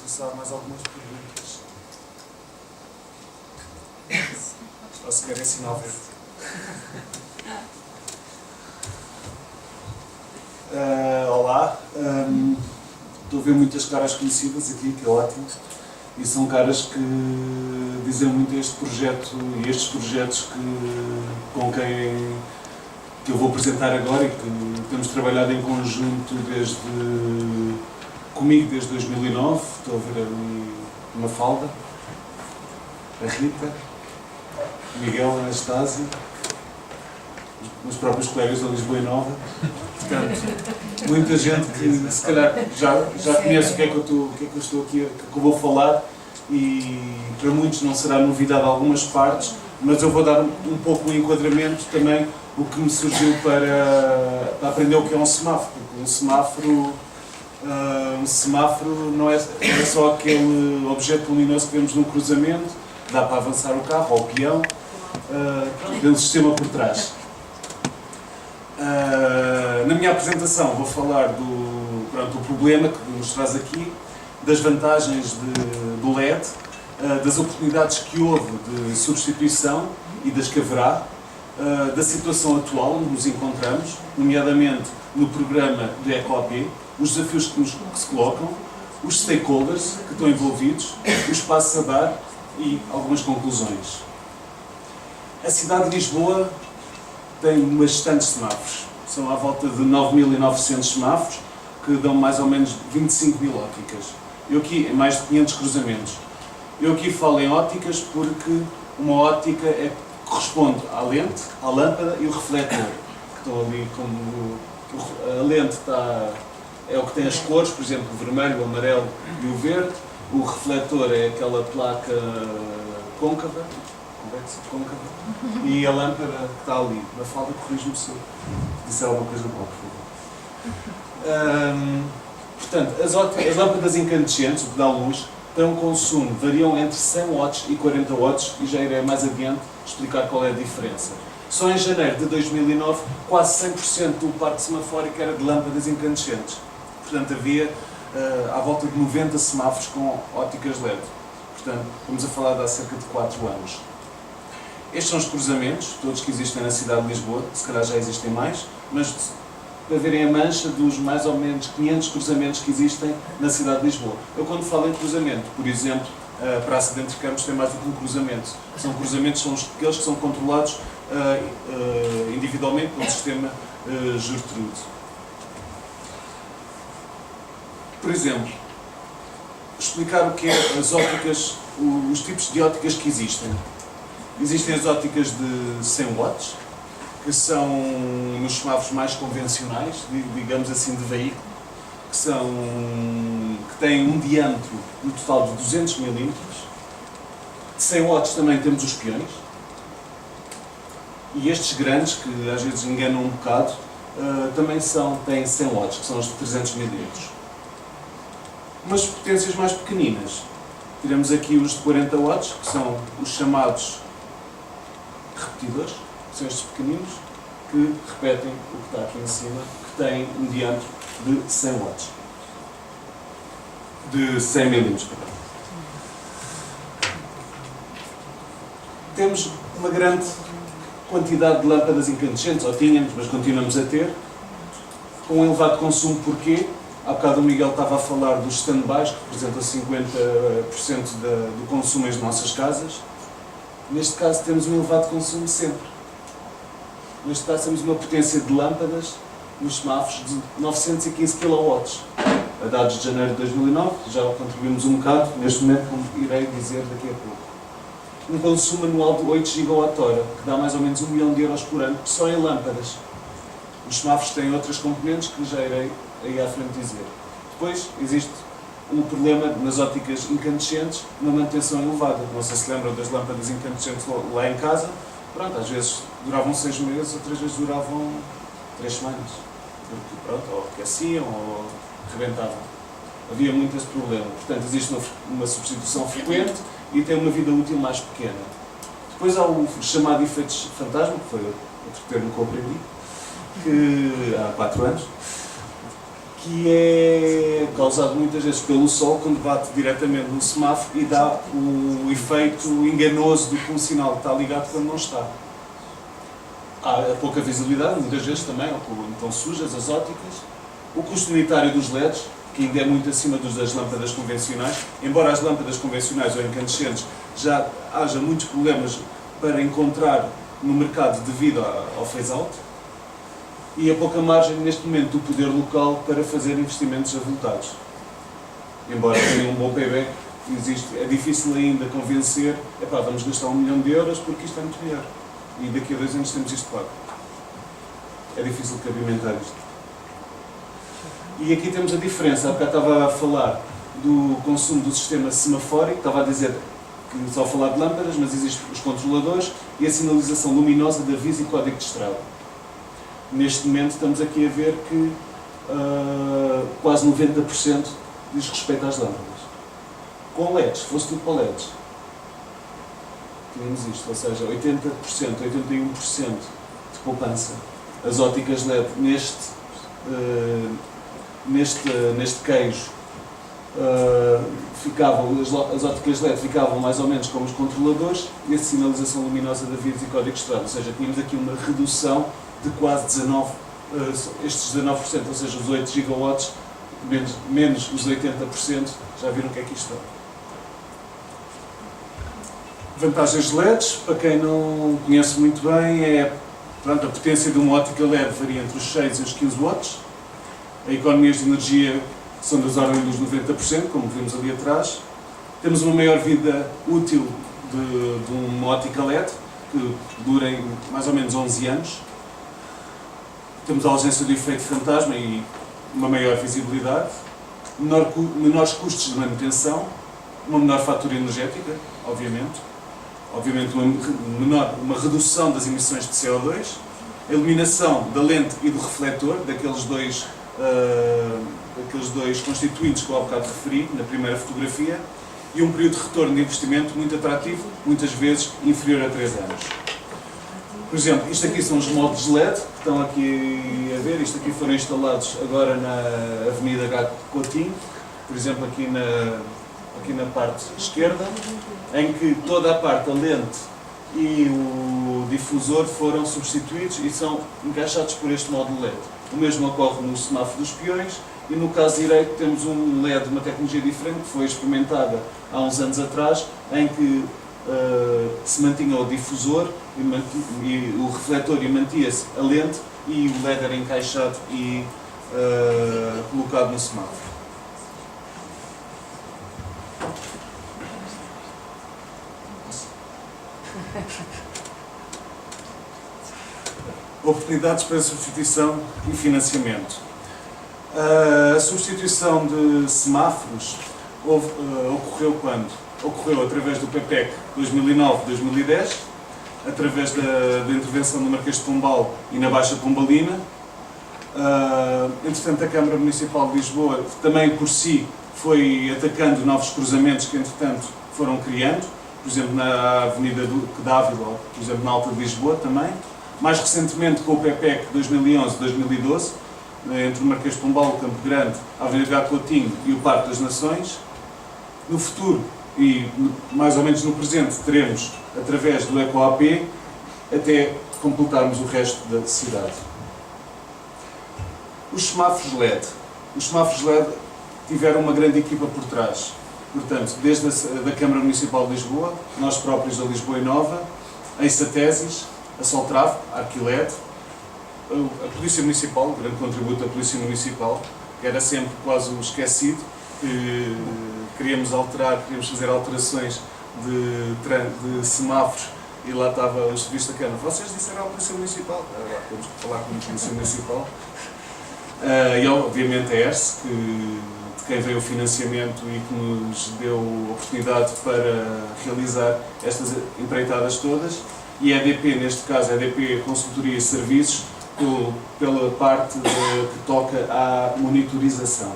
ver se há mais algumas perguntas. Ou se querem sinal verde. Olá, estou a ver muitas caras conhecidas aqui, que é ótimo, e são caras que dizem muito este projeto e estes projetos com quem que eu vou apresentar agora e que temos trabalhado em conjunto comigo desde 2009. Estou a ver ali uma Mafalda, a Rita, o Miguel, a Anastásia, os próprios colegas da Lisboa e Nova. Portanto, muita gente que se calhar já conhece o que é que eu estou aqui, o que eu vou falar, e para muitos não será novidade algumas partes, mas eu vou dar um pouco o enquadramento também, o que me surgiu para aprender o que é um semáforo. Porque um semáforo não é só aquele objeto luminoso que vemos num cruzamento, dá para avançar o carro ou o peão, tem um sistema por trás. Na minha apresentação vou falar do problema que nos traz aqui, das vantagens do LED, das oportunidades que houve de substituição e das que haverá, da situação atual onde nos encontramos, nomeadamente no programa do EcoAP, os desafios que se colocam, os stakeholders que estão envolvidos, os passos a dar e algumas conclusões. A cidade de Lisboa tem bastantes semáforos. São à volta de 9.900 semáforos, que dão mais ou menos 25.000 óticas. Eu aqui, mais de 500 cruzamentos. Eu aqui falo em óticas porque uma ótica corresponde à lente, à lâmpada e o refletor, que estão ali como... A lente é o que tem as cores, por exemplo, o vermelho, o amarelo e o verde. O refletor é aquela placa côncava, e a lâmpada que está ali. Mafalda, corrige-me se disser alguma coisa boa, por favor. Portanto, as lâmpadas incandescentes, o que dá luz, têm um consumo, variam entre 100 watts e 40 watts, e já irei mais adiante explicar qual é a diferença. Só em janeiro de 2009, quase 100% do parque semafórico era de lâmpadas incandescentes. Portanto, havia à volta de 90 semáforos com óticas LED. Portanto, estamos a falar de há cerca de 4 anos. Estes são os cruzamentos, todos que existem na cidade de Lisboa, se calhar já existem mais, mas para verem a mancha dos mais ou menos 500 cruzamentos que existem na cidade de Lisboa. Eu quando falo em cruzamento, por exemplo, a Praça de Entre Campos tem mais do que um cruzamento. São cruzamentos, são aqueles que são controlados individualmente pelo sistema Gertrude. Por exemplo, explicar o que é as óticas, os tipos de óticas que existem. Existem as óticas de 100 watts, que são nos semáforos mais convencionais, digamos assim, de veículo, que têm um diâmetro no total de 200 mm. De 100 watts também temos os peões. E estes grandes, que às vezes enganam um bocado, também têm 100 watts, que são os de 300 mm. Umas potências mais pequeninas. Tiramos aqui os de 40 watts, que são os chamados repetidores, que são estes pequeninos, que repetem o que está aqui em cima, que têm um diâmetro de 100 watts. De 100 mm. Temos uma grande quantidade de lâmpadas incandescentes, ou tínhamos, mas continuamos a ter, com um elevado consumo. Porquê? Há bocado o Miguel estava a falar dos stand-bys, que representam 50% do consumo nas nossas casas. Neste caso temos um elevado consumo sempre. Neste caso temos uma potência de lâmpadas nos semáforos de 915 kW. A dados de janeiro de 2009, já contribuímos um bocado, neste momento, como irei dizer daqui a pouco. Um consumo anual de 8 GWh, que dá mais ou menos 1 milhão de euros por ano, só em lâmpadas. Os semáforos têm outras componentes que já irei aí à frente dizer. Depois existe um problema nas óticas incandescentes, uma manutenção elevada. Não sei se lembram das lâmpadas incandescentes lá em casa. Pronto, às vezes duravam 6 meses, outras vezes duravam 3 semanas. Porque, pronto, ou aqueciam ou rebentavam. Havia muito esse problema. Portanto, existe uma substituição frequente e tem uma vida útil mais pequena. Depois há o chamado efeito fantasma, que foi outro termo que eu aprendi, que há 4 anos, que é causado muitas vezes pelo sol quando bate diretamente no semáforo e dá o efeito enganoso de que um sinal está ligado quando não está. Há pouca visibilidade, muitas vezes também, ou estão sujas as ópticas. O custo unitário dos LEDs, que ainda é muito acima dos das lâmpadas convencionais, embora as lâmpadas convencionais ou incandescentes já haja muitos problemas para encontrar no mercado devido ao phase-out, e a pouca margem neste momento do poder local para fazer investimentos avultados. Embora tenha um bom payback, é difícil ainda convencer, vamos gastar 1 milhão de euros porque isto é muito melhor. E daqui a 2 anos temos isto pago. É difícil cabimentar isto. E aqui temos a diferença. Há bocado estava a falar do consumo do sistema semafórico, estava a dizer que só a falar de lâmpadas, mas existem os controladores e a sinalização luminosa de aviso e código de estrada. Neste momento estamos aqui a ver que quase 90% diz respeito às lâmpadas. Com LEDs, se fosse tudo para LEDs, tínhamos isto, ou seja, 80%, 81% de poupança. As óticas LED neste queijo as óticas LED ficavam mais ou menos como os controladores e a sinalização luminosa de avisos e código de estrada, ou seja, tínhamos aqui uma redução de quase 19%, estes 19%, ou seja, os 8 gigawatts menos os 80%, já viram o que é que isto é. Vantagens LEDs, para quem não conhece muito bem, a potência de uma ótica LED varia entre os 6 e os 15 watts, a economias de energia são das ordens dos 90%, como vimos ali atrás. Temos uma maior vida útil de uma ótica LED, que dura mais ou menos 11 anos. Temos a ausência do efeito fantasma e uma maior visibilidade, menores custos de manutenção, uma menor fatura energética, obviamente uma redução das emissões de CO2, a iluminação da lente e do refletor, daqueles dois constituintes que eu há bocado referi na primeira fotografia, e um período de retorno de investimento muito atrativo, muitas vezes inferior a 3 anos. Por exemplo, isto aqui são os moldes LED que estão aqui a ver. Isto aqui foram instalados agora na Avenida Gato Coutinho, por exemplo aqui na parte esquerda, em que toda a parte, a lente e o difusor foram substituídos e são encaixados por este módulo LED. O mesmo ocorre no semáforo dos peões e no caso direito temos um LED, uma tecnologia diferente que foi experimentada há uns anos atrás, em que se mantinha o difusor e o refletor e mantia-se a lente e o LED era encaixado e colocado no semáforo. Oportunidades para substituição e financiamento. A substituição de semáforos ocorreu quando? Ocorreu através do PPEC 2009-2010, através da intervenção do Marquês de Pombal e na Baixa Pombalina. Entretanto, a Câmara Municipal de Lisboa também por si foi atacando novos cruzamentos que entretanto foram criando, por exemplo na Avenida Duque d'Ávila, por exemplo na Alta de Lisboa também. Mais recentemente com o PPEC 2011-2012, entre o Marquês de Pombal, o Campo Grande, a Avenida Gato Coutinho e o Parque das Nações. No futuro, e mais ou menos no presente, teremos através do EcoAP até completarmos o resto da cidade. Os semáforos LED. Os semáforos LED tiveram uma grande equipa por trás. Portanto, desde a Câmara Municipal de Lisboa, nós próprios da Lisboa Nova, a Isatesis, a Soltrave, a Arquiled, a Polícia Municipal, o grande contributo da Polícia Municipal, que era sempre quase um esquecido, que queríamos fazer alterações de semáforos e lá estava o serviço da Câmara. Vocês disseram à Polícia Municipal? Agora temos que falar com a Polícia Municipal. E obviamente a ERSE, de quem veio o financiamento e que nos deu oportunidade para realizar estas empreitadas todas. E a EDP, neste caso, a EDP Consultoria e Serviços, pela parte que toca à monitorização.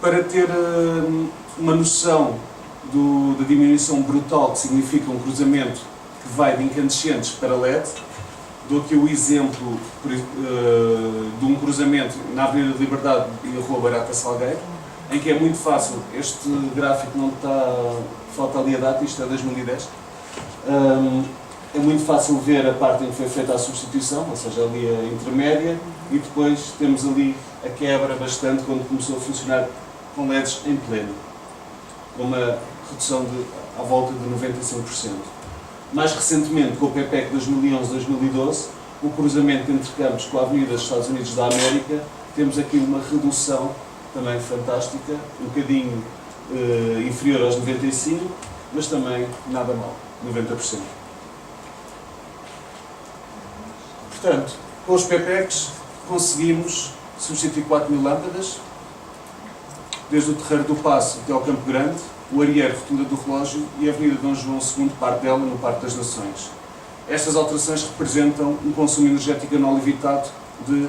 Para ter uma noção da diminuição brutal que significa um cruzamento que vai de incandescentes para LED, Dou aqui o exemplo de um cruzamento na Avenida da Liberdade e a Rua Barata Salgueiro, em que é muito fácil, este gráfico não está, falta ali a data, isto é 2010, é muito fácil ver a parte em que foi feita a substituição, ou seja, ali a intermédia, e depois temos ali a quebra bastante quando começou a funcionar com LEDs em pleno, com uma redução à volta de 95%. Mais recentemente, com o PPEC 2011-2012, o cruzamento entre campos com a Avenida dos Estados Unidos da América, temos aqui uma redução também fantástica, um bocadinho inferior aos 95%, mas também nada mal, 90%. Portanto, com os PPECs conseguimos substituir 4.000 lâmpadas, desde o Terreiro do Paço até ao Campo Grande, o Arieiro, Rotunda do Relógio e a Avenida Dom João II, parte dela, no Parque das Nações. Estas alterações representam um consumo energético anual evitado de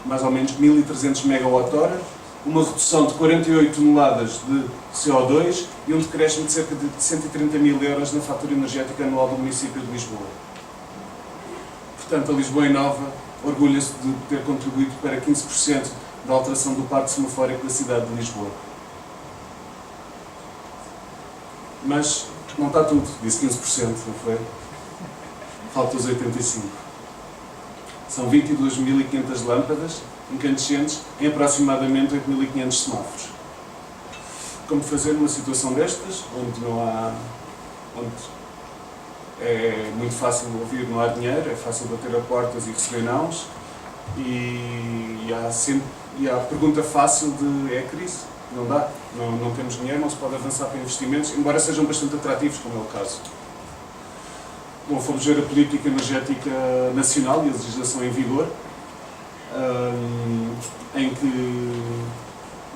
mais ou menos 1.300 MWh, uma redução de 48 toneladas de CO2 e um decréscimo de cerca de 130 mil euros na fatura energética anual do município de Lisboa. Portanto, a Lisboa Inova orgulha-se de ter contribuído para 15% da alteração do parque semafórico da cidade de Lisboa. Mas não está tudo, disse 15%, não foi? Falta os 85%. São 22.500 lâmpadas incandescentes em aproximadamente 8.500 semáforos. Como fazer numa situação destas, onde não há... onde é muito fácil ouvir, não há dinheiro, é fácil bater a portas e receber nãos, e há a pergunta fácil de é crise, não dá, não temos dinheiro, não se pode avançar para investimentos, embora sejam bastante atrativos, como é o caso. Bom, fomos ver a política energética nacional e a legislação em vigor, em que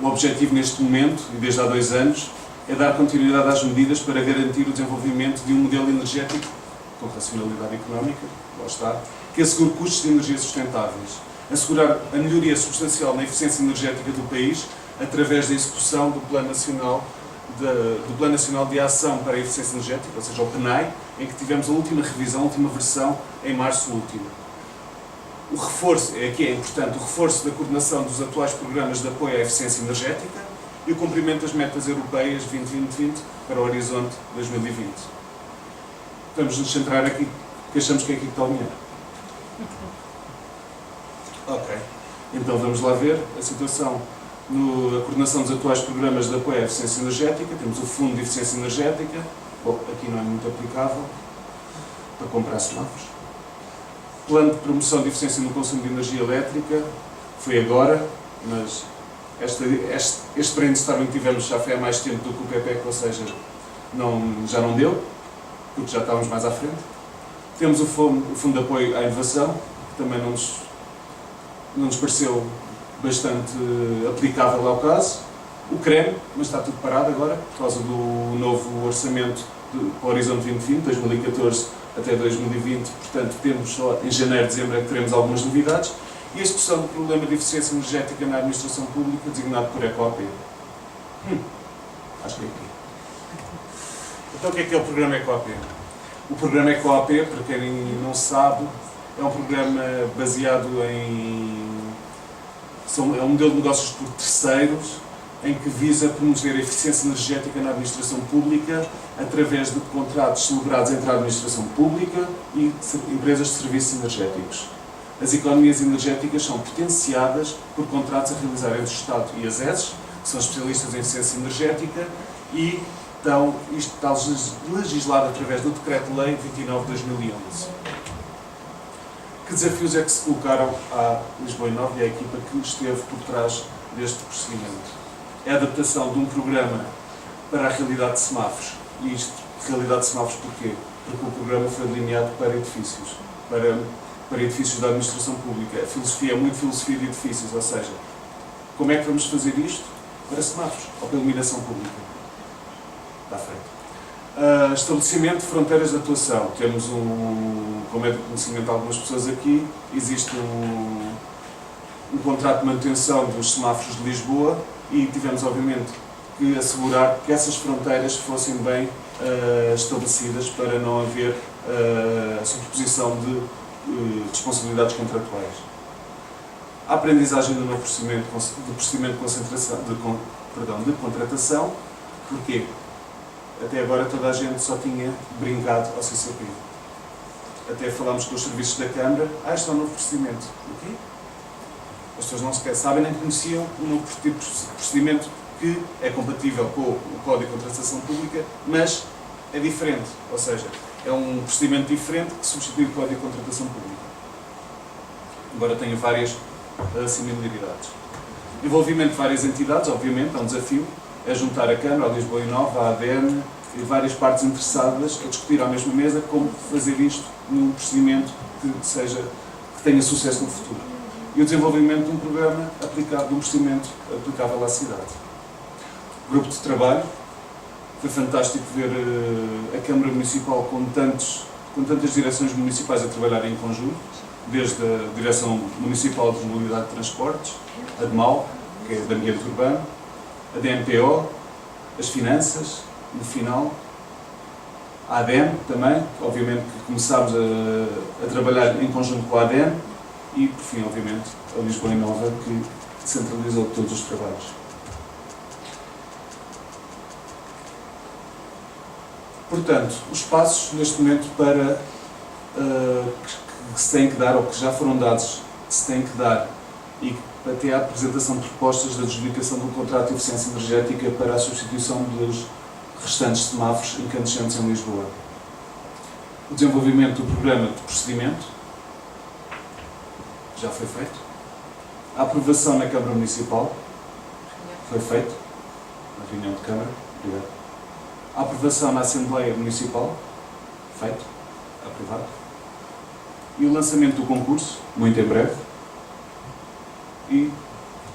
o objetivo neste momento, e desde há 2 anos, é dar continuidade às medidas para garantir o desenvolvimento de um modelo energético com racionalidade económica, lá está, que assegure custos de energia sustentáveis, assegurar a melhoria substancial na eficiência energética do país através da execução do Plano Nacional de Ação para a Eficiência Energética, ou seja, o PNAE, em que tivemos a última revisão, a última versão, em março último. O reforço, aqui é importante, o reforço da coordenação dos atuais programas de apoio à eficiência energética e o cumprimento das metas europeias 2020-2020 para o horizonte 2020. Vamos nos centrar aqui, porque achamos que é aqui que está o dinheiro. Ok. Então vamos lá ver a situação a coordenação dos atuais programas de apoio à eficiência energética. Temos o Fundo de Eficiência Energética, aqui não é muito aplicável, para comprar semáforos. Plano de Promoção de Eficiência no Consumo de Energia Elétrica, foi agora, mas este brainstorming que tivemos já foi há mais tempo do que o PPEC, ou seja, já não deu, porque já estávamos mais à frente. Temos o Fundo de Apoio à Inovação, que também não nos pareceu bastante aplicável ao caso. O CREM, mas está tudo parado agora, por causa do novo orçamento para o Horizonte 2020, 2014 até 2020, portanto temos só em janeiro, dezembro é que teremos algumas novidades. E a execução do problema de eficiência energética na administração pública, designado por ECOP. Acho que é aqui. Então o que é o programa ECOP? O programa ECOP, para quem não sabe, é um programa baseado é um modelo de negócios por terceiros, em que visa promover a eficiência energética na administração pública através de contratos celebrados entre a administração pública e empresas de serviços energéticos. As economias energéticas são potenciadas por contratos a realizar entre o Estado e as ESs, que são especialistas em eficiência energética, e isto está legislado através do Decreto-Lei 29/2011. Que desafios é que se colocaram à Lisboa Inova e à equipa que esteve por trás deste procedimento? É a adaptação de um programa para a realidade de semáforos. E isto, realidade de semáforos, porquê? Porque o programa foi delineado para edifícios, para edifícios da administração pública. A filosofia é muito filosofia de edifícios, ou seja, como é que vamos fazer isto? Para semáforos, ou para iluminação pública. Está feito. Estabelecimento de fronteiras de atuação. Temos como é de conhecimento de algumas pessoas aqui, existe um contrato de manutenção dos semáforos de Lisboa e tivemos, obviamente, que assegurar que essas fronteiras fossem bem estabelecidas para não haver a superposição de responsabilidades contratuais. A aprendizagem do novo procedimento de contratação. Porquê? Até agora toda a gente só tinha brincado ao CCP. Até falámos com os serviços da Câmara, isto é um novo procedimento. O quê? As pessoas não sequer sabem nem conheciam um novo tipo de procedimento que é compatível com o Código de Contratação Pública, mas é diferente, ou seja, é um procedimento diferente que substitui o Código de Contratação Pública. Embora tenha várias similaridades. Envolvimento de várias entidades, obviamente, é um desafio, é juntar a Câmara, a Lisboa Inova, a ADN e várias partes interessadas a discutir à mesma mesa como fazer isto num procedimento que tenha sucesso no futuro. E o desenvolvimento de um programa aplicado, de um procedimento aplicável à cidade. Grupo de trabalho. Foi fantástico ver a Câmara Municipal com tantas direções municipais a trabalhar em conjunto, desde a Direção Municipal de Mobilidade de Transportes, a DMAL, que é de Ambiente Urbano, a DMPO, as Finanças, no final, a ADEM também, obviamente que começámos a trabalhar em conjunto com a ADEM e, por fim, obviamente, a Lisboa Inova, que centralizou todos os trabalhos. Portanto, os passos neste momento para que se têm que dar, ou que já foram dados, que se têm que dar, e até a apresentação de propostas da adjudicação do contrato de eficiência energética para a substituição dos restantes semáforos incandescentes em Lisboa. O desenvolvimento do programa de procedimento já foi feito. A aprovação na Câmara Municipal foi feito, na reunião de Câmara. Obrigado. A aprovação na Assembleia Municipal, feito, aprovado. E o lançamento do concurso, muito em breve. E,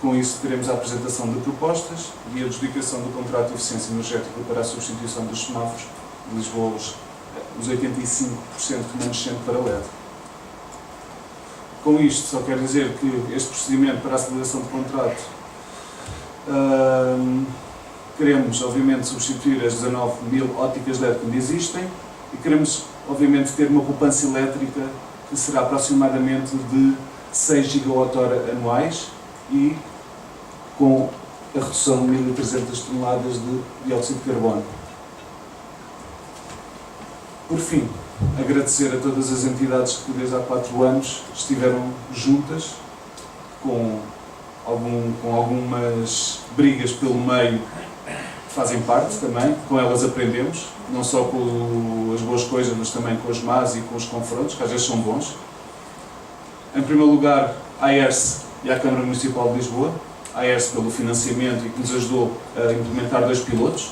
com isso, teremos a apresentação de propostas e a adjudicação do contrato de eficiência energética para a substituição dos semáforos de Lisboa, os 85% remanescente para LED. Com isto, só quero dizer que este procedimento para a celebração de contrato queremos, obviamente, substituir as 19.000 óticas LED que ainda existem e queremos, obviamente, ter uma poupança elétrica que será aproximadamente de 6 GWh anuais e com a redução de 1.300 toneladas de dióxido de carbono. Por fim, agradecer a todas as entidades que desde há 4 anos estiveram juntas, com algumas brigas pelo meio que fazem parte também, com elas aprendemos, não só com as boas coisas, mas também com as más e com os confrontos, que às vezes são bons. Em primeiro lugar, à AERS e à Câmara Municipal de Lisboa, a AERS pelo financiamento e que nos ajudou a implementar 2 pilotos,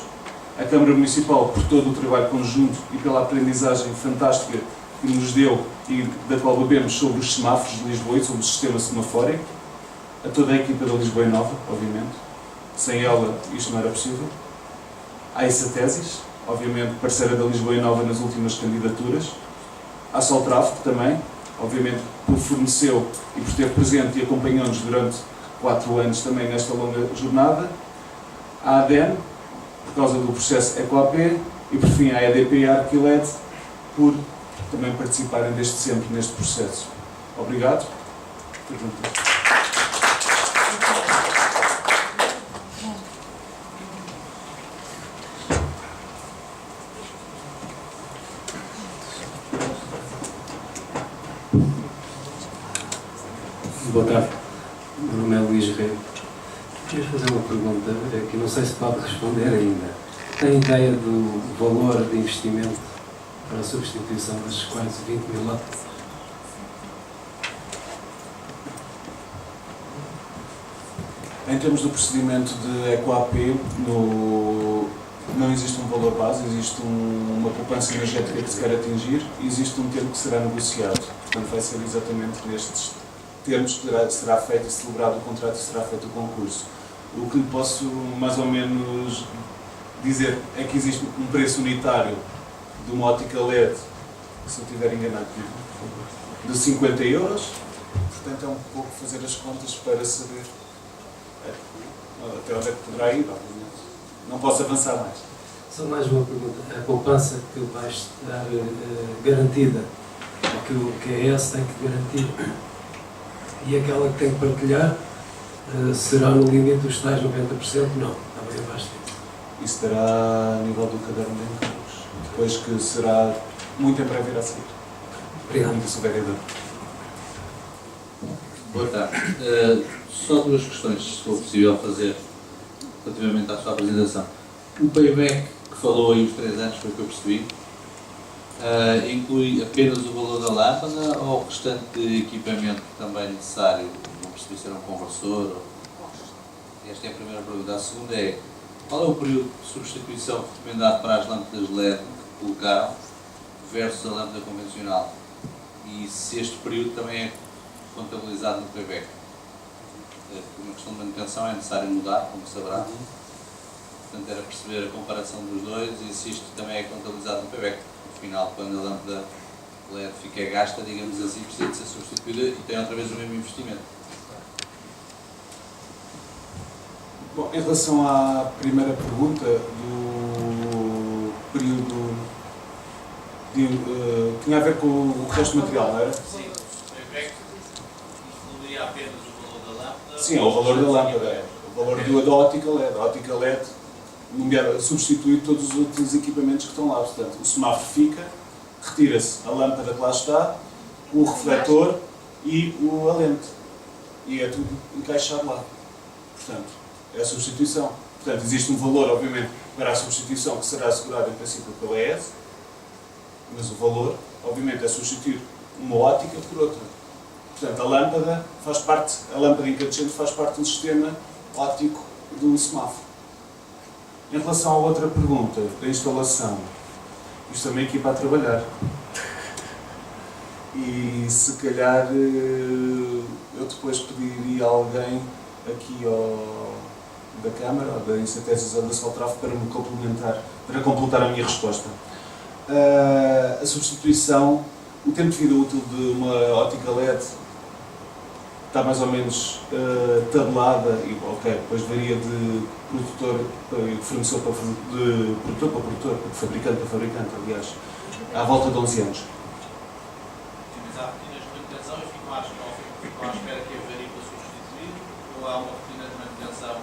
a Câmara Municipal por todo o trabalho conjunto e pela aprendizagem fantástica que nos deu e da qual bebemos sobre os semáforos de Lisboa e sobre o sistema semafórico, a toda a equipa da Lisboa Inova, obviamente, sem ela isto não era possível, à Isatesis, obviamente parceira da Lisboa Inova nas últimas candidaturas, à Soltráfico também, obviamente por forneceu e por ter presente e acompanhou-nos durante 4 anos também nesta longa jornada, à ADEN, por causa do processo EcoAP, e por fim à EDP e à Arquiled, por também participarem desde sempre neste processo. Obrigado. Perguntas? Boa tarde, meu nome é Luís Rego. Queria fazer uma pergunta que não sei se pode responder ainda. Tem ideia do valor de investimento para a substituição das quase 20.000 óticas? Em termos do procedimento de EcoAP, não existe um valor base, existe uma poupança energética que se quer atingir e existe um termo que será negociado. Portanto, vai ser exatamente nestes termos que será feito e celebrado o contrato e será feito o concurso. O que lhe posso mais ou menos dizer é que existe um preço unitário de uma ótica LED, se eu estiver enganado, de 50 euros. Portanto, é um pouco fazer as contas para saber até onde é que poderá ir, obviamente. Não posso avançar mais. Só mais uma pergunta. A poupança que vai estar garantida, que a ES tem que garantir. E aquela que tem que partilhar será no limite dos tais 90%? Não, está bem abaixo disso. Isso estará a nível do caderno de encargos, depois que será muito em breve irá sair. Obrigado. Muito Sr. Vereador. Boa tarde. Só duas questões, se for possível fazer, relativamente à sua apresentação. O payback que falou aí os 3 anos, foi o que eu percebi, inclui apenas o valor da lâmpada ou o restante de equipamento também necessário? Não percebi se era um conversor ou... Esta é a primeira pergunta. A segunda é, qual é o período de substituição recomendado para as lâmpadas LED que colocaram versus a lâmpada convencional? E se este período também é contabilizado no payback? Por uma questão de manutenção é necessário mudar, como saberá. Portanto, era perceber a comparação dos dois e se isto também é contabilizado no payback. No final, quando a lâmpada LED fica gasta, digamos assim, precisa de ser substituída e tem outra vez o mesmo investimento. Bom, em relação à primeira pergunta do período tinha a ver com o resto do material, não era? Sim, o payback incluía apenas o valor da lâmpada. Sim, é o valor da lâmpada, o valor da ótica LED. A ótica LED substitui todos os outros equipamentos que estão lá. Portanto, o semáforo fica, retira-se a lâmpada que lá está, o refletor e a lente. E é tudo encaixado lá. Portanto, é a substituição. Portanto, existe um valor, obviamente, para a substituição que será assegurado em princípio pela ES, mas o valor, obviamente, é substituir uma ótica por outra. Portanto, a lâmpada incandescente faz parte do sistema óptico do semáforo. Em relação à outra pergunta, da instalação, isto também é equipa a trabalhar. E se calhar eu depois pediria a alguém aqui da Câmara, ou da Incentésis ou da Soltraf, para me complementar, para completar a minha resposta. A substituição, o tempo de vida útil de uma ótica LED está mais ou menos tabelada, e ok, depois varia de produtor para fornecedor de produtor para produtor, de fabricante para fabricante, aliás, à volta de 11 anos. Mas há rotinas de manutenção e ficam à espera que avarie para substituir, ou há uma rotina de manutenção?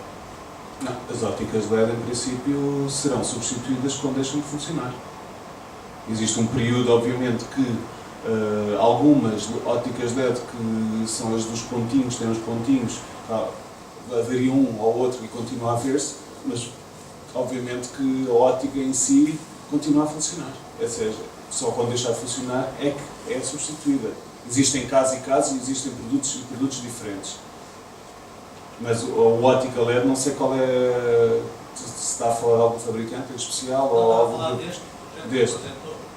Não, as óticas LED em princípio serão substituídas quando deixam de funcionar. Existe um período, obviamente, que algumas óticas LED que são as dos pontinhos, têm os pontinhos, varia um ou outro e continua a ver-se, mas obviamente que a ótica em si continua a funcionar. Ou seja, só quando deixar de funcionar é que é substituída. Existem casos e casos e existem produtos e produtos diferentes. Mas a ótica LED, não sei qual é, se está a falar de algum fabricante em especial ou algum... Está a falar deste? Deste.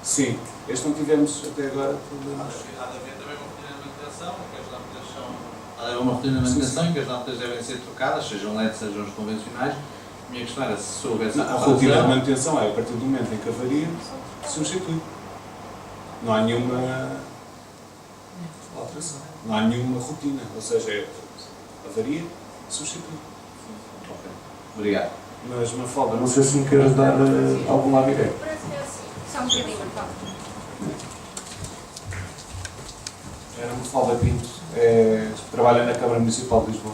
Sim, este não tivemos até agora problemas. Há de haver também uma rotina de manutenção, em que as lâmpadas são... Há de haver uma rotina de manutenção em que as lâmpadas devem ser trocadas, sejam LED, sejam os convencionais. A minha questão era se soubesse... A rotina de manutenção é a partir do momento em que avaria, substitui. Não há nenhuma alteração. Não há nenhuma rotina, ou seja, é avaria, substitui. Ok, obrigado. Mas, Mafalda, não sei se me queres dar algum lado direito. Parece que é assim. Só um bocadinho, Mafalda. Era Mafalda Pinto, trabalha na Câmara Municipal de Lisboa.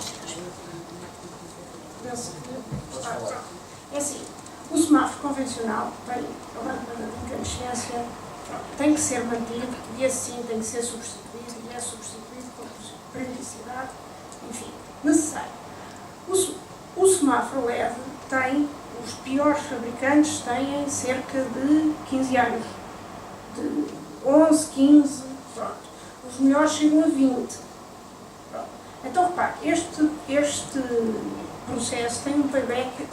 Penso que está pronto. É assim, o semáforo convencional tem a lâmpada de incandescência, tem que ser mantido e assim tem que ser substituído e é substituído com periodicidade, enfim, necessário. O semáforo LED tem, os piores fabricantes têm cerca de 15 anos, de 11, 15, pronto. Os melhores chegam a 20. Pronto. Então, repare, este processo tem um payback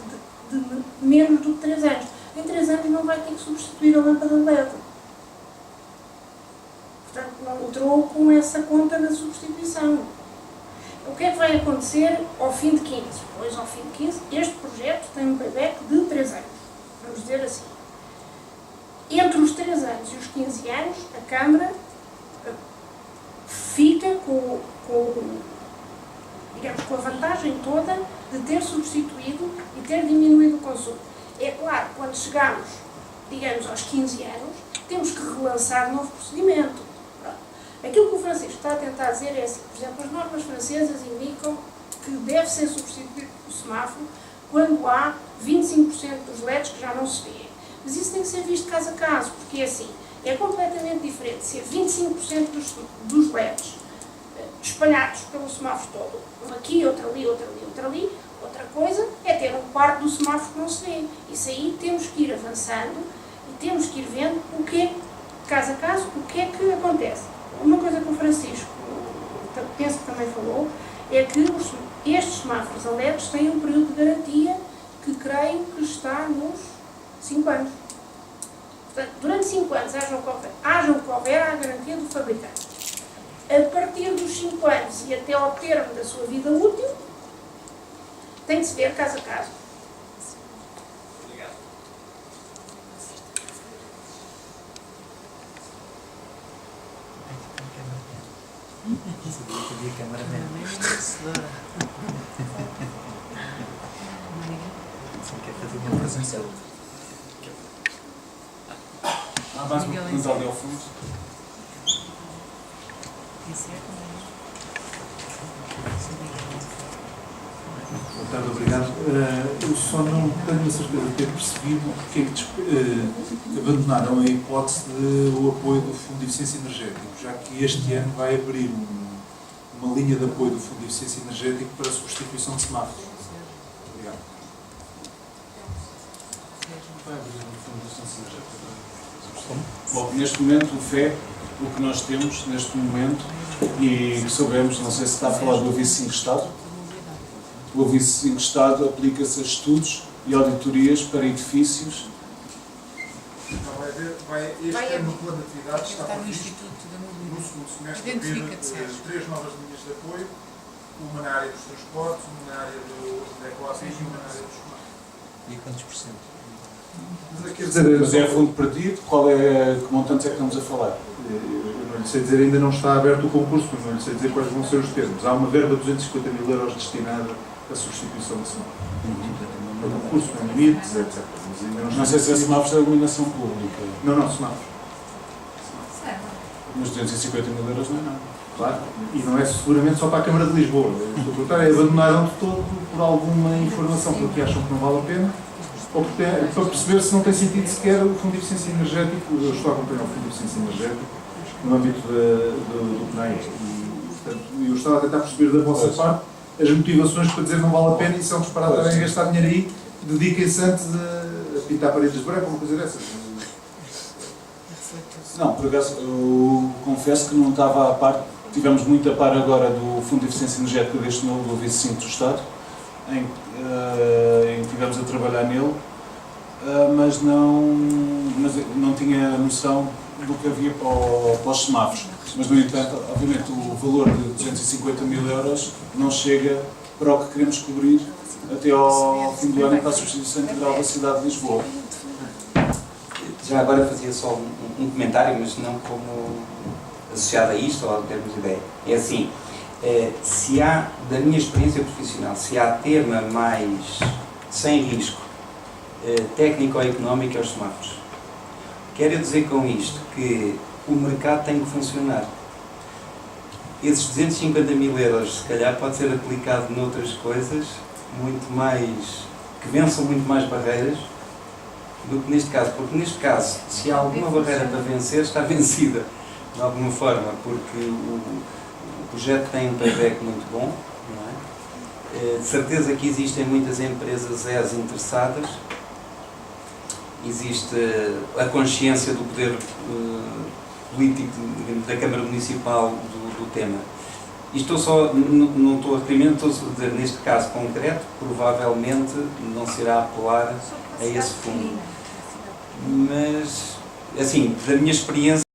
de menos do que 3 anos. Em 3 anos não vai ter que substituir a lâmpada LED. Portanto, não entrou com essa conta da substituição. O que é que vai acontecer ao fim de 15? Pois, ao fim de 15, este projeto tem um payback de 3 anos. Vamos dizer assim. Entre os 3 anos e os 15 anos, a Câmara fica digamos, com a vantagem toda de ter substituído e ter diminuído o consumo. É claro, quando chegamos, digamos, aos 15 anos, temos que relançar novo procedimento. Aquilo que o Francisco está a tentar dizer é assim, por exemplo, as normas francesas indicam que deve ser substituído o semáforo quando há 25% dos LEDs que já não se vê. Mas isso tem que ser visto caso a caso, porque é assim, é completamente diferente ser 25% dos LEDs espalhados pelo semáforo todo, um aqui, outro ali, outro ali, outro ali. Outra coisa é ter um quarto do semáforo que não se vê. Isso aí temos que ir avançando e temos que ir vendo o que é, caso a caso, o que é que acontece. Uma coisa que o Francisco, penso que também falou, é que estes semáforos a LEDs têm um período de garantia que creio que está nos 5 anos. Portanto, durante 5 anos, haja o que houver, há a garantia do fabricante. A partir dos 5 anos e até ao termo da sua vida útil, tem que se ver caso a caso. Obrigado. Há mais uma pergunta ali ao fundo. Boa tarde, obrigado. Eu só não tenho a certeza de ter percebido porque é que abandonaram a hipótese do apoio do Fundo de Eficiência Energética, já que este ano vai abrir uma linha de apoio do Fundo de Eficiência Energética para a substituição de semáforos. Obrigado. Bom, neste momento, o FE, o que nós temos neste momento, e que sabemos, não sei se está a falar do aviso 5 Estado, o aviso 5 Estado aplica-se a estudos e auditorias para edifícios. Este ano no plano de atividades está no previsto Instituto da Mobilidade. no segundo semestre Identifica-te, Sérgio. 3 novas linhas de apoio, uma na área dos transportes, uma na área da economia e uma na área dos comandos. E quantos por cento? Mas é fundo perdido, que montantes é que estamos a falar? Eu não lhe sei dizer, ainda não está aberto o concurso, mas não lhe sei dizer quais vão ser os termos. Há uma verba de 250 mil euros destinada à substituição de semáforos. No concurso, com limites, etc. Mas ainda Não sei se é semáforos de iluminação pública. Não, semáforos. Mas 250 mil euros não é nada. Claro. E não é seguramente só para a Câmara de Lisboa. Estou a perguntar, abandonaram de todo por alguma informação porque acham que não vale a pena, ou porque, para perceber se não tem sentido sequer o Fundo de Eficiência Energética. Eu estou a acompanhar o Fundo de Eficiência Energética no âmbito do PNAE. E, portanto, eu estava a tentar perceber da vossa parte as motivações para dizer que não vale a pena e são disparados a gastar dinheiro aí, dediquem-se antes a pintar paredes de branco ou uma coisa dessas. Não, por acaso, eu confesso que não estava a par, tivemos muito a par agora do Fundo de Eficiência Energética deste novo, do aviso 5 do Estado, em que estivemos a trabalhar nele, mas não tinha noção do que havia para os semáforos. Mas, no entanto, obviamente, o valor de 250 mil euros não chega para o que queremos cobrir até ao fim do ano para a substituição integral da cidade de Lisboa. Já agora fazia só um comentário, mas não como associado a isto ou a termos de ideia. É assim, se há, da minha experiência profissional, se há tema mais sem risco, técnico ou económico, é os semáforos. Quero dizer com isto que o mercado tem que funcionar. Esses 250 mil euros, se calhar, pode ser aplicado noutras coisas, muito mais, que vençam muito mais barreiras, do que neste caso, porque neste caso, se há alguma barreira para vencer, está vencida, de alguma forma, porque o projeto tem um payback muito bom, não é? De certeza que existem muitas empresas ES interessadas, existe a consciência do poder político da Câmara Municipal do tema. E estou só, não estou a referir, estou a dizer, neste caso concreto, provavelmente não se irá apelar a esse fundo. Mas, assim, da minha experiência,